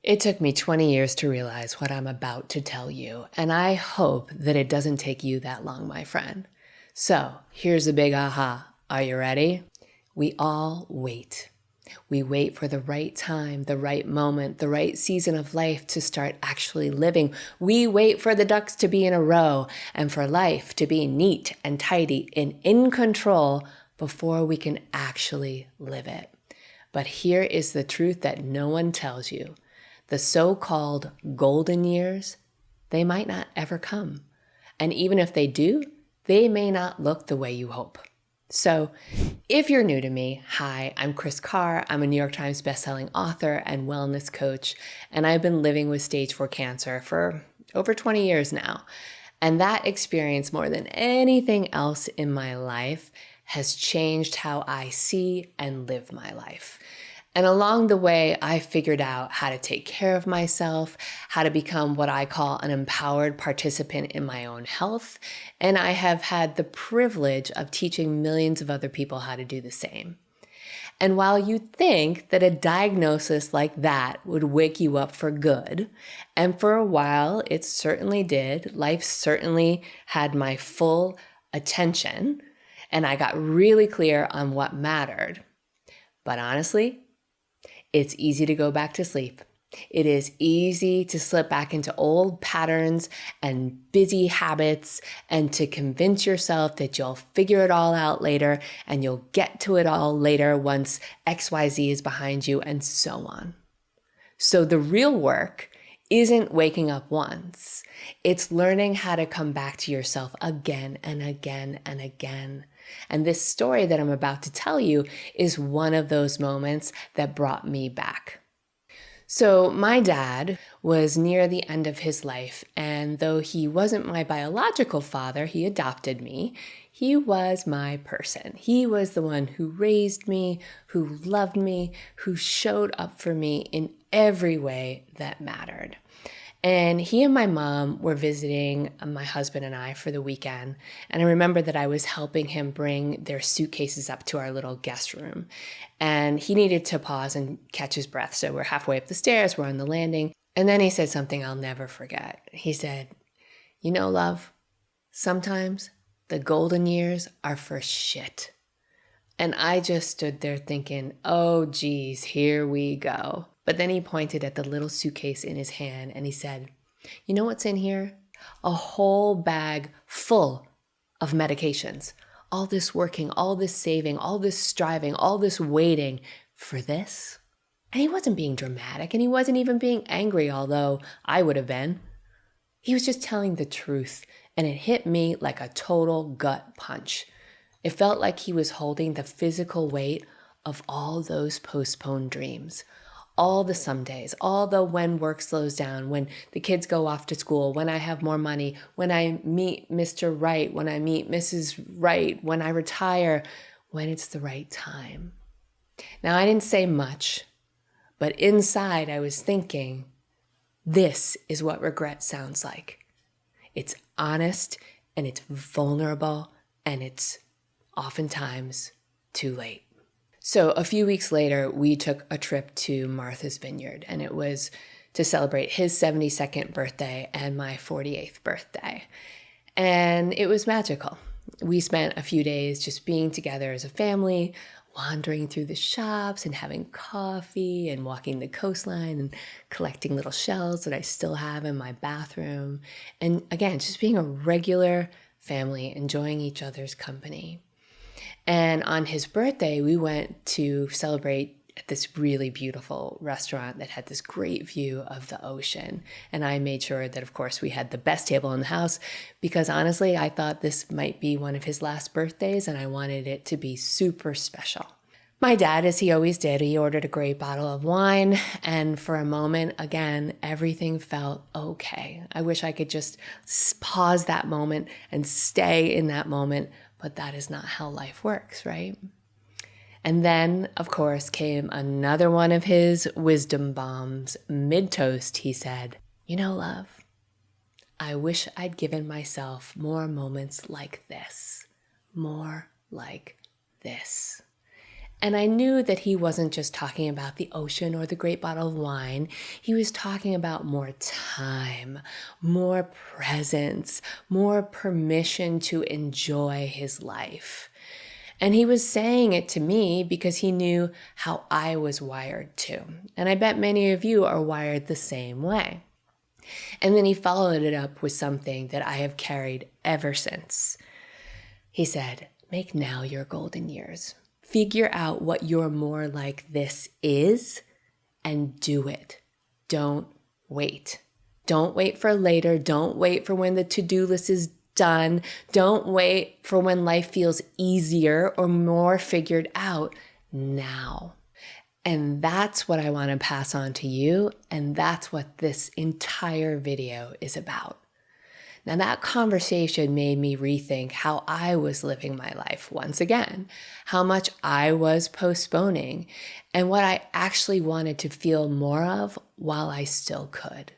It took me 20 years to realize what I'm about to tell you, and I hope that it doesn't take you that long, my friend. So, here's the big aha. Are you ready? We all wait. We wait for the right time, the right moment, the right season of life to start actually living. We wait for the ducks to be in a row and for life to be neat and tidy and in control before we can actually live it. But here is the truth that no one tells you. The so-called golden years, they might not ever come. And even if they do, they may not look the way you hope. So if you're new to me, hi, I'm Kris Carr. I'm a New York Times bestselling author and wellness coach, and I've been living with stage 4 cancer for over 20 years now. And that experience, more than anything else in my life, has changed how I see and live my life. And along the way, I figured out how to take care of myself, how to become what I call an empowered participant in my own health. And I have had the privilege of teaching millions of other people how to do the same. And while you think that a diagnosis like that would wake you up for good, and for a while it certainly did, life certainly had my full attention, and I got really clear on what mattered. But honestly, it's easy to go back to sleep. It is easy to slip back into old patterns and busy habits and to convince yourself that you'll figure it all out later and you'll get to it all later once XYZ is behind you and so on. So the real work isn't waking up once. It's learning how to come back to yourself again and again and again. And this story that I'm about to tell you is one of those moments that brought me back. So my dad was near the end of his life, and though he wasn't my biological father, he adopted me. He was my person. He was the one who raised me, who loved me, who showed up for me in every way that mattered. And he and my mom were visiting my husband and I for the weekend. And I remember that I was helping him bring their suitcases up to our little guest room. And he needed to pause and catch his breath. So we're halfway up the stairs, we're on the landing. And then he said something I'll never forget. He said, "You know, love, sometimes the golden years are for shit." And I just stood there thinking, oh, geez, here we go. But then he pointed at the little suitcase in his hand and he said, "You know what's in here? A whole bag full of medications. All this working, all this saving, all this striving, all this waiting for this." And he wasn't being dramatic and he wasn't even being angry, although I would have been. He was just telling the truth, and it hit me like a total gut punch. It felt like he was holding the physical weight of all those postponed dreams. All the somedays, all the when work slows down, when the kids go off to school, when I have more money, when I meet Mr. Right, when I meet Mrs. Right, when I retire, when it's the right time. Now, I didn't say much, but inside I was thinking, this is what regret sounds like. It's honest and it's vulnerable and it's oftentimes too late. So a few weeks later, we took a trip to Martha's Vineyard, and it was to celebrate his 72nd birthday and my 48th birthday. And it was magical. We spent a few days just being together as a family, wandering through the shops and having coffee and walking the coastline and collecting little shells that I still have in my bathroom. And again, just being a regular family, enjoying each other's company. And on his birthday, we went to celebrate at this really beautiful restaurant that had this great view of the ocean. And I made sure that, of course, we had the best table in the house because honestly, I thought this might be one of his last birthdays and I wanted it to be super special. My dad, as he always did, he ordered a great bottle of wine. And for a moment, again, everything felt okay. I wish I could just pause that moment and stay in that moment. But that is not how life works, right? And then, of course, came another one of his wisdom bombs. Mid-toast, he said, "You know, love, I wish I'd given myself more moments like this. More like this." And I knew that he wasn't just talking about the ocean or the great bottle of wine. He was talking about more time, more presence, more permission to enjoy his life. And he was saying it to me because he knew how I was wired too. And I bet many of you are wired the same way. And then he followed it up with something that I have carried ever since. He said, make now your golden years. Figure out what your more like this is and do it. Don't wait. Don't wait for later. Don't wait for when the to-do list is done. Don't wait for when life feels easier or more figured out. Now. And that's what I want to pass on to you. And that's what this entire video is about. Now that conversation made me rethink how I was living my life once again, how much I was postponing, and what I actually wanted to feel more of while I still could.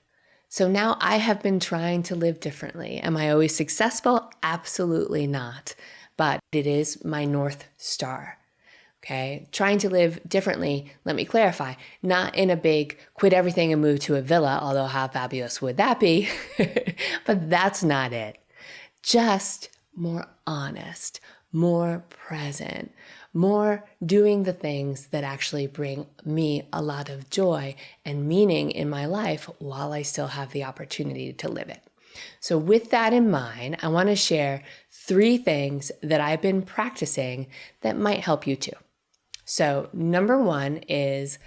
So now I have been trying to live differently. Am I always successful? Absolutely not. But it is my North Star. Okay, trying to live differently, let me clarify, not in a big quit everything and move to a villa, although how fabulous would that be? But that's not it. Just more honest, more present, more doing the things that actually bring me a lot of joy and meaning in my life while I still have the opportunity to live it. So with that in mind, I want to share 3 things that I've been practicing that might help you too. So number 1 is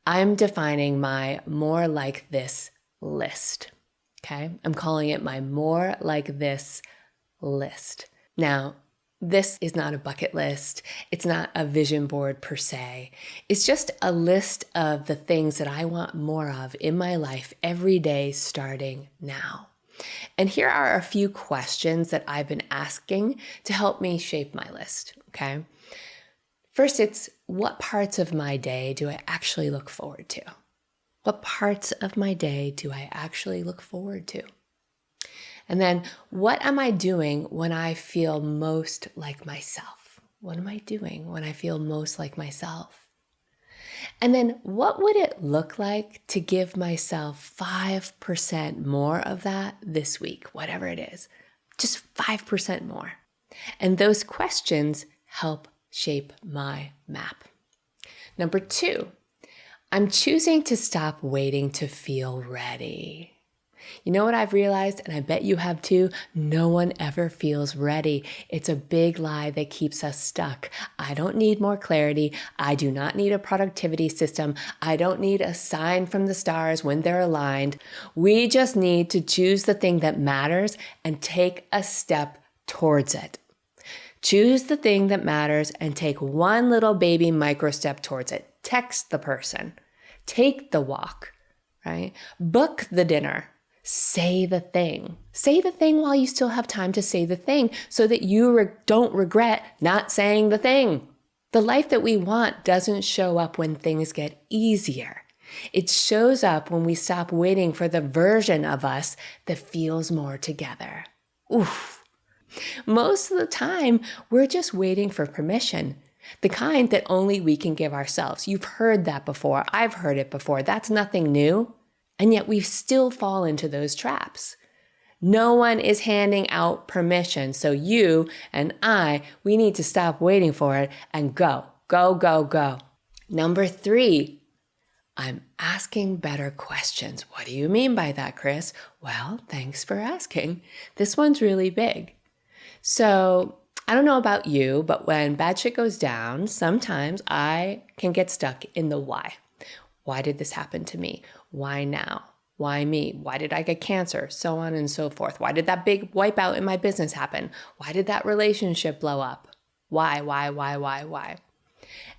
I'm defining my more like this list. Okay. I'm calling it my more like this list. Now, this is not a bucket list. It's not a vision board per se. It's just a list of the things that I want more of in my life every day starting now. And here are a few questions that I've been asking to help me shape my list. Okay. First, it's what parts of my day do I actually look forward to? What parts of my day do I actually look forward to? And then what am I doing when I feel most like myself? What am I doing when I feel most like myself? And then what would it look like to give myself 5% more of that this week, whatever it is, just 5% more? And those questions help shape my map. Number 2, I'm choosing to stop waiting to feel ready. You know what I've realized, and I bet you have too, no one ever feels ready. It's a big lie that keeps us stuck. I don't need more clarity. I do not need a productivity system. I don't need a sign from the stars when they're aligned. We just need to choose the thing that matters and take a step towards it. Choose the thing that matters and take one little baby micro step towards it. Text the person. Take the walk, right? Book the dinner. Say the thing. Say the thing while you still have time to say the thing so that you don't regret not saying the thing. The life that we want doesn't show up when things get easier. It shows up when we stop waiting for the version of us that feels more together. Oof. Most of the time, we're just waiting for permission, the kind that only we can give ourselves. You've heard that before. I've heard it before. That's nothing new. And yet we still fall into those traps. No one is handing out permission. So you and we need to stop waiting for it and go, go, go, go. Number 3, I'm asking better questions. What do you mean by that, Kris? Well, thanks for asking. This one's really big. So I don't know about you, but when bad shit goes down, sometimes I can get stuck in the why. Why did this happen to me? Why now? Why me? Why did I get cancer? So on and so forth. Why did that big wipeout in my business happen? Why did that relationship blow up? Why?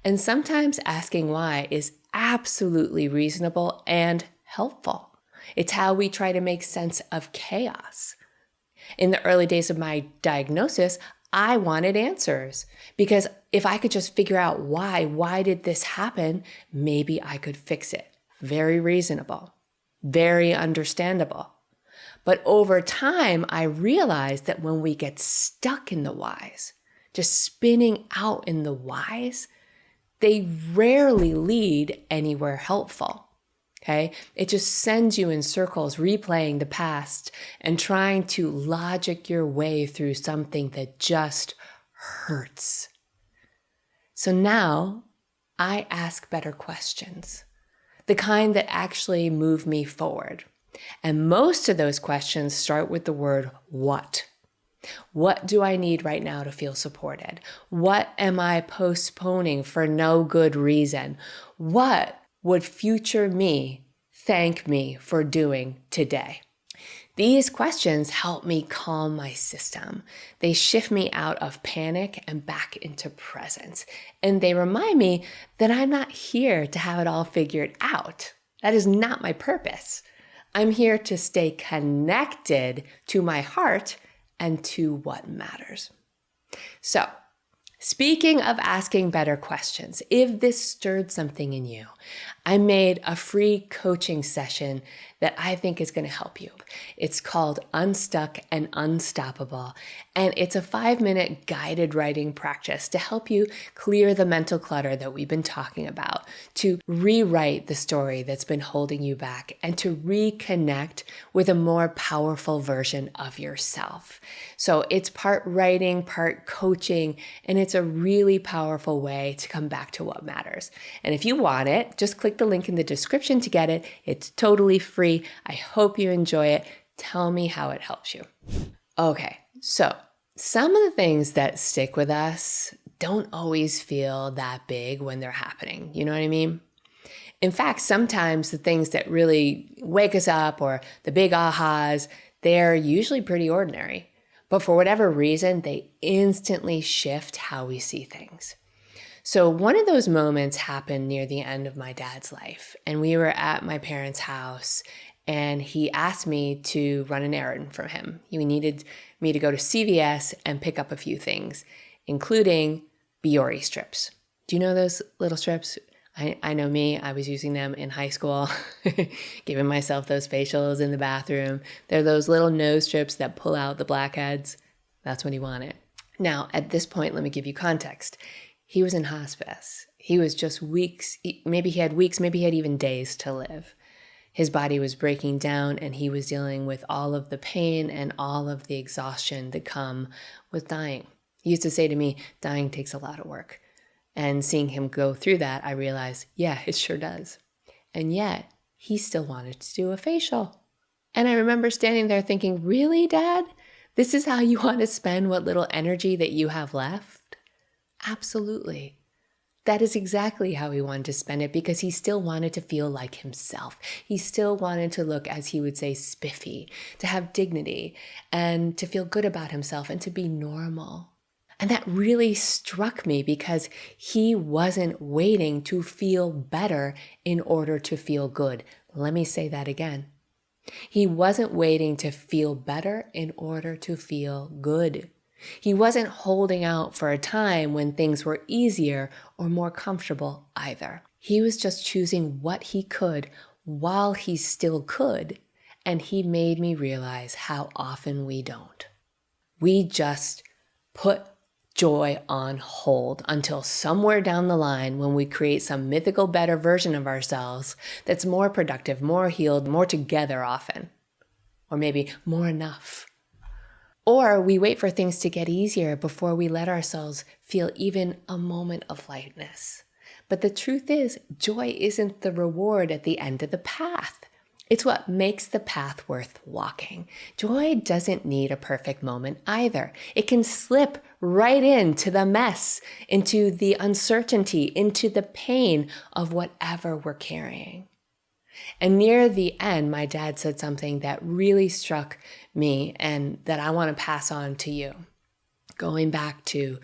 And sometimes asking why is absolutely reasonable and helpful. It's how we try to make sense of chaos. In the early days of my diagnosis, I wanted answers because if I could just figure out why did this happen, maybe I could fix it. Very reasonable, very understandable. But over time, I realized that when we get stuck in the whys, just spinning out in the whys, they rarely lead anywhere helpful. Okay? It just sends you in circles, replaying the past and trying to logic your way through something that just hurts. So now I ask better questions, the kind that actually move me forward. And most of those questions start with the word what. What do I need right now to feel supported? What am I postponing for no good reason? What would future me thank me for doing today? These questions help me calm my system. They shift me out of panic and back into presence. And they remind me that I'm not here to have it all figured out. That is not my purpose. I'm here to stay connected to my heart and to what matters. So, speaking of asking better questions, if this stirred something in you, I made a free coaching session that I think is going to help you. It's called Unstuck and Unstoppable, and it's a 5-minute guided writing practice to help you clear the mental clutter that we've been talking about, to rewrite the story that's been holding you back, and to reconnect with a more powerful version of yourself. So it's part writing, part coaching, and it's a really powerful way to come back to what matters. And if you want it, just click the link in the description to get it. It's totally free. I hope you enjoy it. Tell me how it helps you. Okay, so some of the things that stick with us don't always feel that big when they're happening. You know what I mean? In fact, sometimes the things that really wake us up or the big ahas, they're usually pretty ordinary. But for whatever reason, they instantly shift how we see things. So one of those moments happened near the end of my dad's life, and we were at my parents' house, and he asked me to run an errand for him. He needed me to go to CVS and pick up a few things, including Biore strips. Do you know those little strips? I know me, I was using them in high school, giving myself those facials in the bathroom. They're those little nose strips that pull out the blackheads. That's what he wanted. Now, at this point, let me give you context. He was in hospice. He was just weeks, maybe he had weeks, maybe he had even days to live. His body was breaking down and he was dealing with all of the pain and all of the exhaustion that come with dying. He used to say to me, dying takes a lot of work. And seeing him go through that, I realized, yeah, it sure does. And yet, he still wanted to do a facial. And I remember standing there thinking, really, Dad? This is how you want to spend what little energy that you have left? Absolutely. That is exactly how he wanted to spend it because he still wanted to feel like himself. He still wanted to look, as he would say, spiffy, to have dignity and to feel good about himself and to be normal. And that really struck me because he wasn't waiting to feel better in order to feel good. Let me say that again. He wasn't waiting to feel better in order to feel good. He wasn't holding out for a time when things were easier or more comfortable either. He was just choosing what he could while he still could. And he made me realize how often we don't. We just put joy on hold until somewhere down the line when we create some mythical better version of ourselves that's more productive, more healed, more together often, or maybe more enough. Or we wait for things to get easier before we let ourselves feel even a moment of lightness. But the truth is, joy isn't the reward at the end of the path. It's what makes the path worth walking. Joy doesn't need a perfect moment either. It can slip right into the mess, into the uncertainty, into the pain of whatever we're carrying. And near the end, my dad said something that really struck me and that I want to pass on to you. Going back to,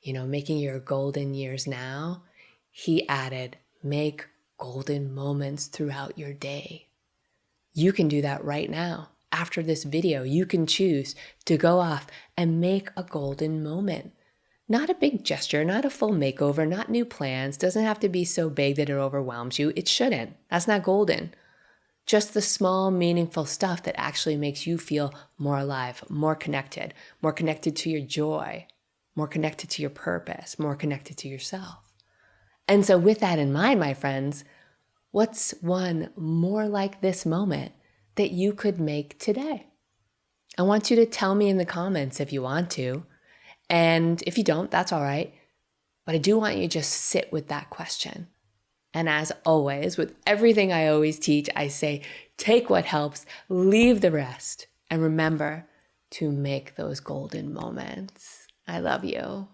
making your golden years now, he added, make golden moments throughout your day. You can do that right now. After this video, you can choose to go off and make a golden moment. Not a big gesture, not a full makeover, not new plans. Doesn't have to be so big that it overwhelms you. It shouldn't. That's not golden. Just the small, meaningful stuff that actually makes you feel more alive, more connected to your joy, more connected to your purpose, more connected to yourself. And so with that in mind, my friends, what's one more like this moment that you could make today? I want you to tell me in the comments if you want to. And if you don't, that's all right. But I do want you to just sit with that question. And as always, with everything I always teach, I say, take what helps, leave the rest, and remember to make those golden moments. I love you.